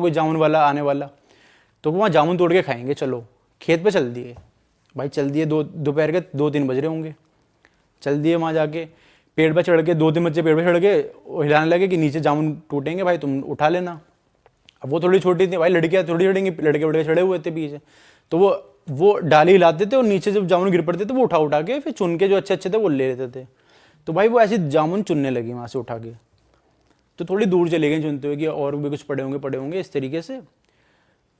कोई जामुन वाला आने वाला, तो वहाँ जामुन तोड़ के खाएंगे, चलो खेत पे चल दिए भाई, चल दिए। दोपहर के 2-3 बज रहे होंगे, चल दिए वहाँ जाके पेड़ पे चढ़ के, 2-3 बच्चे पेड़ पे चढ़ के हिलाने लगे कि नीचे जामुन टूटेंगे भाई, तुम उठा लेना। अब वो थोड़ी छोटी थी भाई, लड़कियाँ थोड़ी चढ़ेंगी, लड़के बड़के चढ़े हुए थे पीछे, तो वो डाली हिलाते थे और नीचे जब जामुन गिर पड़ते थे वो उठा के फिर चुन के जो अच्छे अच्छे थे वो ले लेते थे। तो भाई वो ऐसी जामुन चुनने लगी वहाँ से उठा के, तो थोड़ी दूर चले गए चुनते हुए कि और भी कुछ पड़े होंगे इस तरीके से।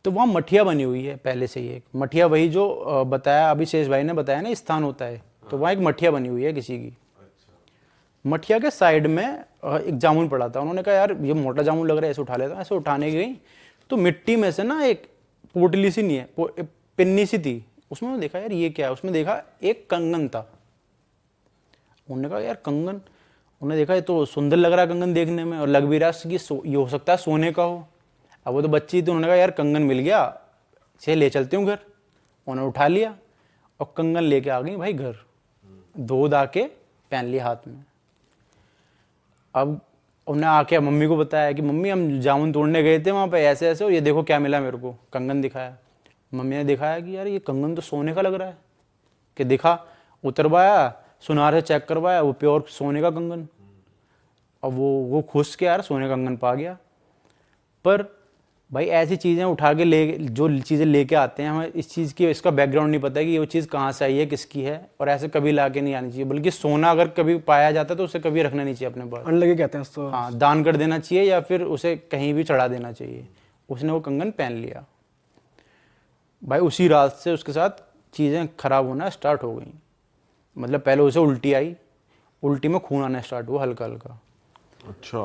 तो वहाँ मठिया बनी हुई है पहले से ही, एक मठिया, वही जो बताया अभी शेष भाई ने बताया ना स्थान होता है, तो वहाँ एक मठिया बनी हुई है किसी की। मठिया के साइड में एक जामुन पड़ा था, उन्होंने कहा यार ये मोटा जामुन लग रहा है, ऐसे उठा लेता हूँ। ऐसे उठाने गई तो मिट्टी में से ना एक पोटली सी नहीं है, पिन्नी सी थी, उसमें उन्होंने देखा यार ये क्या है, उसमें देखा एक कंगन था। उन्होंने कहा यार कंगन, उन्होंने देखा ये तो सुंदर लग रहा है कंगन देखने में, और लग भी रहा है कि ये हो सकता है सोने का हो। अब वो तो बच्ची थी, उन्होंने कहा यार कंगन मिल गया, इसे ले चलते हूँ घर। उन्होंने उठा लिया और कंगन लेके आ गई भाई घर, धो धा के पहन लिया हाथ में। अब उन्हें आके मम्मी को बताया कि मम्मी हम जामुन तोड़ने गए थे वहाँ पे ऐसे ऐसे, और ये देखो क्या मिला मेरे को, कंगन दिखाया। मम्मी ने दिखाया कि यार ये कंगन तो सोने का लग रहा है, कि दिखा, उतरवाया, सुनार से चेक करवाया, वो प्योर सोने का कंगन। अब वो खुश के यार सोने का कंगन पा गया। पर भाई ऐसी चीज़ें उठा के जो चीज़ें लेके आते हैं, हमें इस चीज़ की, इसका बैकग्राउंड नहीं पता है कि वो चीज़ कहाँ से आई है, किसकी है, और ऐसे कभी ला के नहीं आनी चाहिए। बल्कि सोना अगर कभी पाया जाता है तो उसे कभी रखना नहीं चाहिए अपने पास, अनलगी कहते हैं उसको। हाँ, दान कर देना चाहिए या फिर उसे कहीं भी चढ़ा देना चाहिए। उसने वो कंगन पहन लिया भाई, उसी रात से उसके साथ चीज़ें खराब होना स्टार्ट हो गई। मतलब पहले उसे उल्टी आई, उल्टी में खून आना स्टार्ट हुआ हल्का हल्का। अच्छा।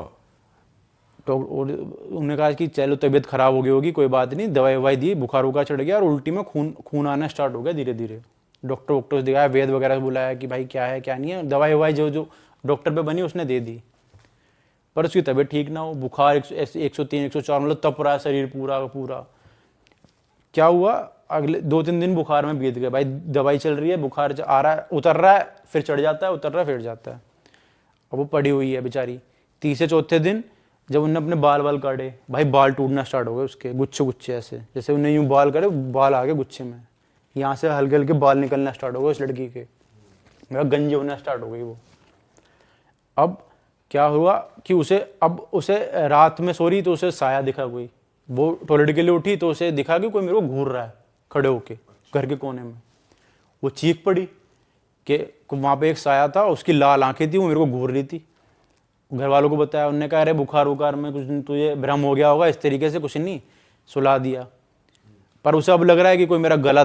तो उन्होंने कहा कि चलो तबीयत खराब हो गई होगी, कोई बात नहीं, दवाई ववाई दी, बुखार वुखार चढ़ गया और उल्टी में खून आना स्टार्ट हो गया धीरे धीरे। डॉक्टर से दिखाया, वेद वगैरह से बुलाया कि भाई क्या है क्या नहीं है, दवाई ववाई जो डॉक्टर पे बनी उसने दे दी, पर उसकी तबीयत ठीक ना हो, बुखार 103 104, मतलब तप रहा है शरीर पूरा का पूरा। क्या हुआ, अगले 2-3 दिन बुखार में बीत गए भाई, दवाई चल रही है, बुखार आ रहा है, उतर रहा है, फिर चढ़ जाता है, उतर रहा है, फिर जाता है। अब वो पड़ी हुई है बेचारी। तीसरे चौथे दिन जब उन्होंने अपने बाल काटे भाई, बाल टूटना स्टार्ट हो गए उसके, गुच्छे गुच्छे ऐसे, जैसे उन्हें यूं बाल करे, बाल आ गए गुच्छे में, यहाँ से हल्के हल्के बाल निकलना स्टार्ट हो गए उस लड़की के, मेरा गंजे होना स्टार्ट हो गई वो। अब क्या हुआ कि उसे रात में सो रही तो उसे साया दिखा कोई, वो टॉयलेट के लिए उठी तो उसे दिखा कि कोई मेरे को घूर रहा है खड़े होके घर के कोने में। वो चीख पड़ी कि वहाँ पे एक साया था, उसकी लाल आंखें थी, वो मेरे को घूर रही थी। घर वालों को बताया, उन्होंने कहा अरे बुखार वुखार में कुछ तुझे भ्रम हो गया होगा, इस तरीके से कुछ नहीं, सुला दिया। पर उसे अब लग रहा है कि कोई मेरा गला